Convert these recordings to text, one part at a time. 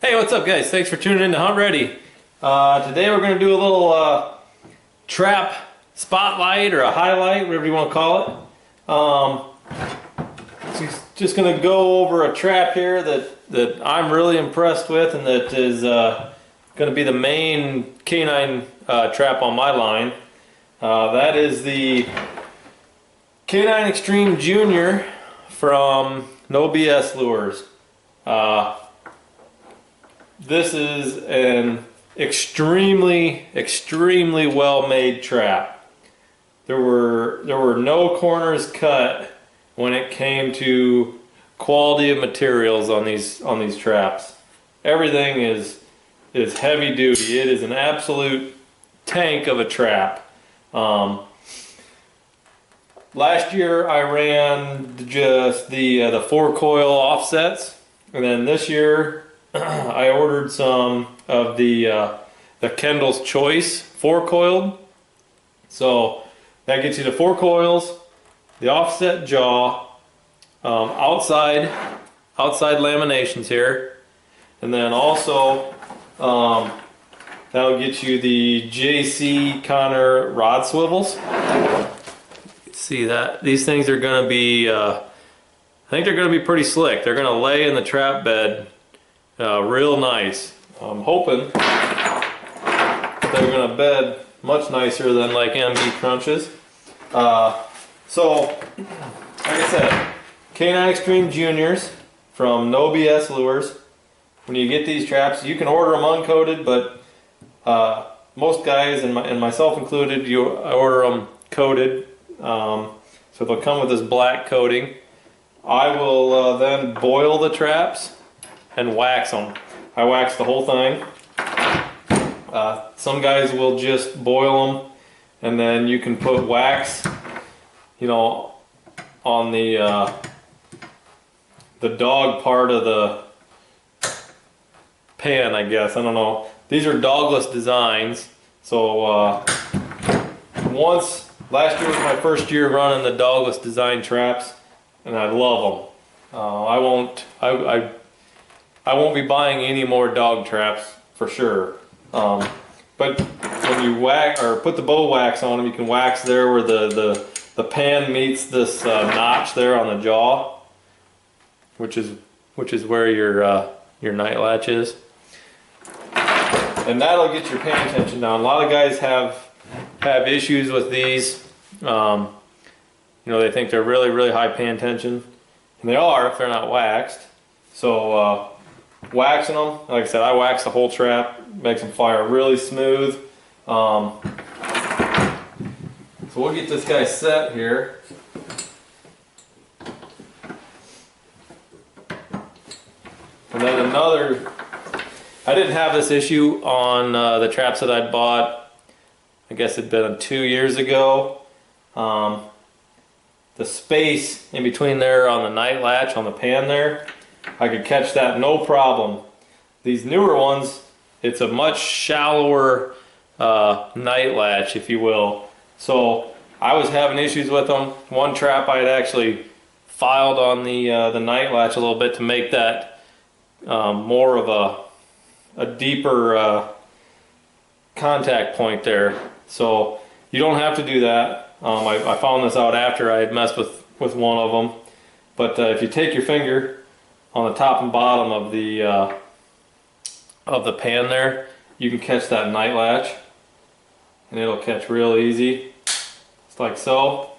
Hey, what's up guys? Thanks for tuning in to Hunt Ready. Today we're going to do a little trap spotlight or a highlight, whatever you want to call it. Just going to go over a trap here that I'm really impressed with and that is going to be the main canine trap on my line. That is the Canine Extreme Junior from No BS Lures. This is an extremely well made trap. There were no corners cut when it came to quality of materials on these traps. Everything is heavy duty. It is an absolute tank of a trap. Last year I ran just the 4-coil offsets, and then this year I ordered some of the Kendals Choice 4-coiled. So that gets you the 4 coils, the offset jaw, outside laminations here, and then also that'll get you the JC Connor rod swivels. See that these things are going to be I think they're going to be pretty slick. They're going to lay in the trap bed real nice. I'm hoping that they're going to bed much nicer than like MB crunches. So like I said, Canine Extreme Juniors from No BS Lures. When you get these traps, you can order them uncoated, but most guys and myself included, I order them coated. So they'll come with this black coating. I will then boil the traps and wax them. I wax the whole thing. Some guys will just boil them, and then you can put wax, you know, on the dog part of the pan, I guess. I don't know. These are dogless designs. So last year was my first year running the dogless design traps, and I love them. I won't be buying any more dog traps for sure. But when you wax or put the bow wax on them, you can wax there where the pan meets this notch there on the jaw, which is where your night latch is, and that'll get your pan tension down. A lot of guys have issues with these. You know, they think they're really high pan tension, and they are if they're not waxed. So waxing them, like I said, I wax the whole trap, makes them fire really smooth. So we'll get this guy set here. And then I didn't have this issue on the traps that I bought, I guess it'd been 2 years ago. The space in between there on the night latch on the pan there, I could catch that no problem. These newer ones, it's a much shallower night latch, if you will. So I was having issues with them. One trap I had actually filed on the night latch a little bit to make that more of a deeper contact point there. So you don't have to do that. I found this out after I had messed with one of them. But if you take your finger on the top and bottom of the pan there, you can catch that night latch, and it'll catch real easy. It's like so.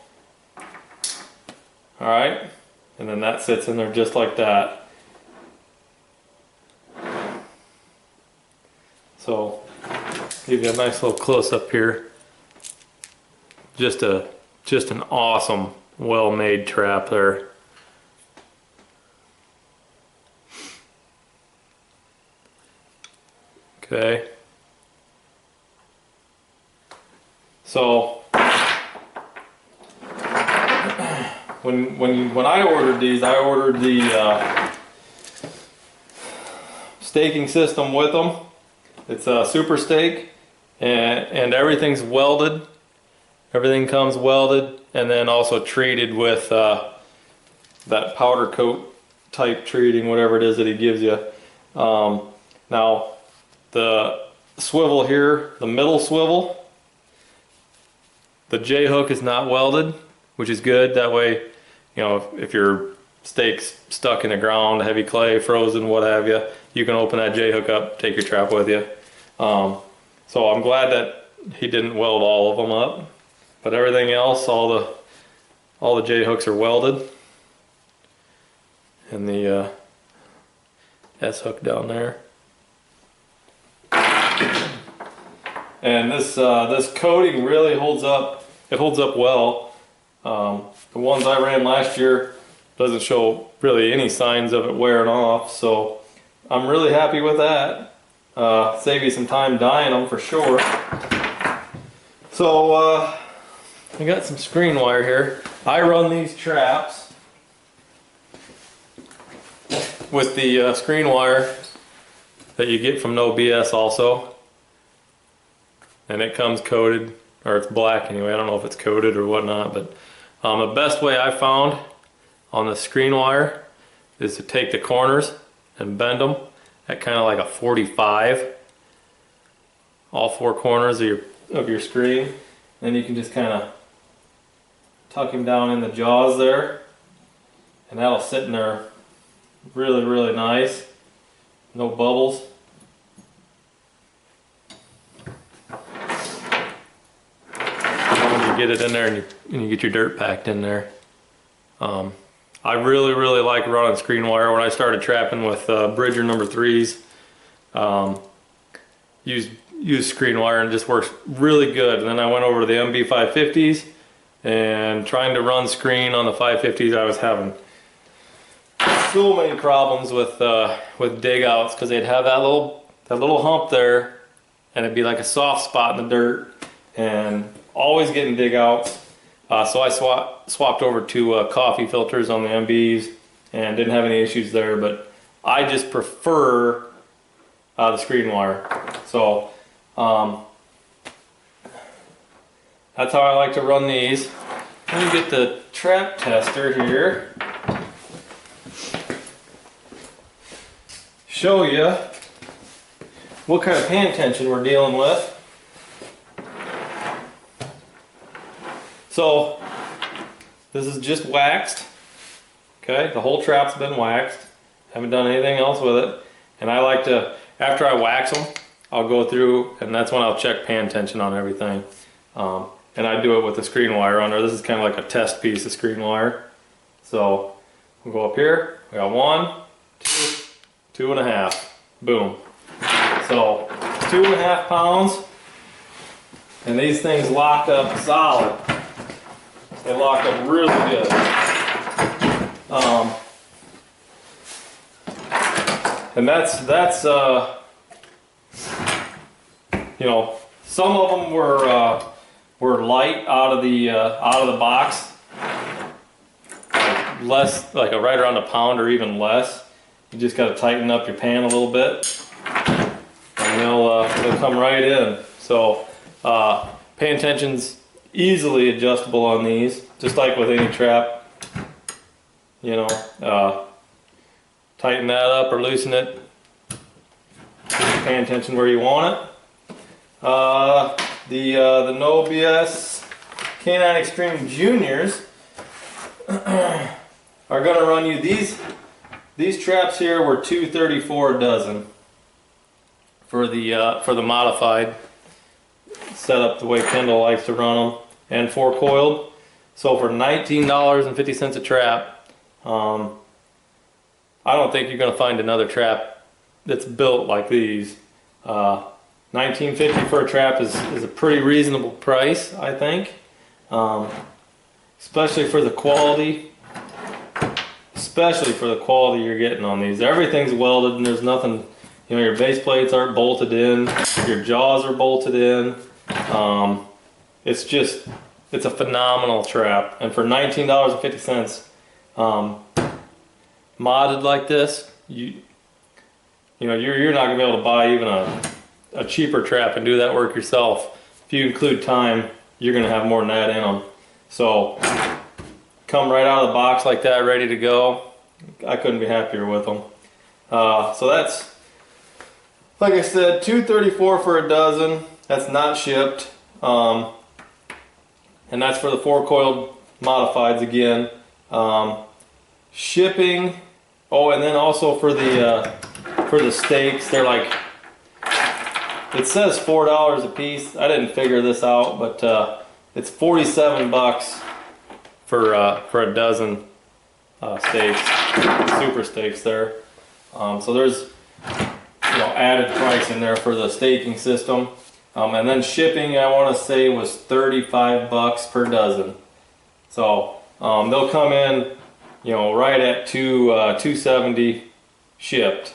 All right, and then that sits in there just like that. So give you a nice little close up here. Just an awesome, well-made trap there. Okay. So when I ordered these, I ordered the staking system with them. It's a super stake, and everything's welded. Everything comes welded and then also treated with that powder coat type treating, whatever it is that he gives you. Now the swivel here, the middle swivel, the J hook is not welded, which is good. That way, you know, if your stake's stuck in the ground, heavy clay, frozen, what have you, you can open that J hook up, take your trap with you. So I'm glad that he didn't weld all of them up, but everything else, all the J hooks are welded, and the S hook down there. And this coating really holds up. It holds up well. The ones I ran last year doesn't show really any signs of it wearing off, so I'm really happy with that. Save you some time dyeing them for sure. So I got some screen wire here. I run these traps with the screen wire that you get from No BS also, and it comes coated, or it's black anyway. I don't know if it's coated or whatnot, but the best way I found on the screen wire is to take the corners and bend them at kind of like a 45, all four corners of your screen. Then you can just kind of tuck him down in the jaws there, and that'll sit in there really, really nice. No bubbles. When you get it in there and you get your dirt packed in there. I really, really like running screen wire. When I started trapping with Bridger number 3s, used screen wire, and it just works really good. And then I went over to the MB 550s, and trying to run screen on the 550s, I was having so many problems with dig outs, because they'd have that little hump there, and it'd be like a soft spot in the dirt, and always getting dig outs. So I swapped over to coffee filters on the MBs and didn't have any issues there, but I just prefer the screen wire. So that's how I like to run these. Let me get the trap tester here. Show you what kind of pan tension we're dealing with. So this is just waxed. Okay, the whole trap's been waxed. Haven't done anything else with it. And I like to, after I wax them, I'll go through, and that's when I'll check pan tension on everything. And I do it with the screen wire on there. This is kind of like a test piece of screen wire. So we'll go up here. We got 1, 2, 2.5. Boom. So 2.5 pounds, and these things lock up solid. They lock up really good. And that's you know, some of them were light out of the box, less, like right around a pound or even less. You just got to tighten up your pan a little bit, and they'll come right in. So pan tension's easily adjustable on these, just like with any trap. You know, tighten that up or loosen it. Get your pan tension where you want it. The No BS K9 Extreme Juniors are going to run you these traps here were $2.34 a dozen for the modified setup the way Kendall likes to run them, and 4-coiled. So for $19.50 a trap, I don't think you're going to find another trap that's built like these. $19.50 for a trap is a pretty reasonable price, I think, especially for the quality. Especially for the quality you're getting on these. Everything's welded, and there's nothing, you know, your base plates aren't bolted in, your jaws are bolted in. It's a phenomenal trap, and for $19.50, modded like this, you're not gonna be able to buy even a cheaper trap and do that work yourself. If you include time, you're gonna have more than that in them. So come right out of the box like that, ready to go. I couldn't be happier with them. So Like I said, $2.34 for a dozen. That's not shipped. And that's for the 4-coiled modifieds again. Shipping. Oh, and then also for the steaks, they're like, it says $4 a piece. I didn't figure this out, but it's 47 bucks for a dozen steaks, super steaks there. So there's added price in there for the staking system. And then shipping, I want to say, was 35 bucks per dozen. So they'll come in, right at $270 shipped.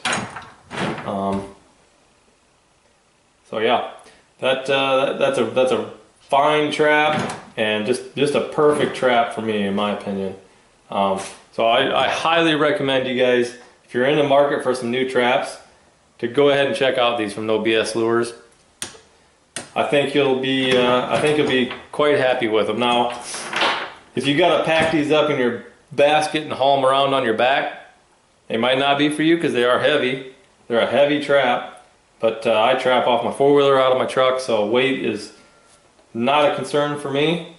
So yeah, that's a fine trap, and just a perfect trap for me, in my opinion. So I highly recommend you guys, if you're in the market for some new traps, to go ahead and check out these from No BS Lures. I think you'll be quite happy with them. Now, if you got to pack these up in your basket and haul them around on your back, they might not be for you because they are heavy. They're a heavy trap, but I trap off my 4-wheeler out of my truck, so weight is not a concern for me.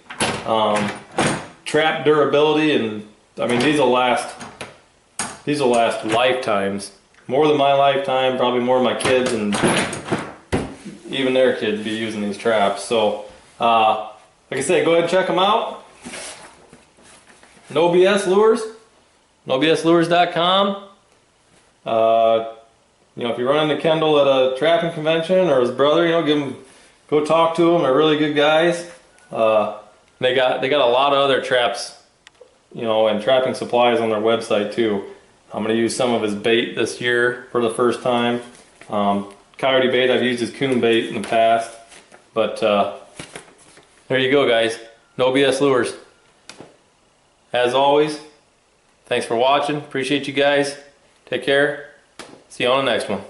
Trap durability, and I mean, these will last lifetimes. More than my lifetime, probably more than my kids, and even their kids be using these traps. So, like I said, go ahead and check them out. No BS Lures, nobslures.com. If you run into Kendall at a trapping convention, or his brother, go talk to them. They're really good guys. They got a lot of other traps, and trapping supplies on their website too. I'm going to use some of his bait this year for the first time. Coyote bait, I've used his coon bait in the past. But there you go, guys. No BS Lures. As always, thanks for watching. Appreciate you guys. Take care. See you on the next one.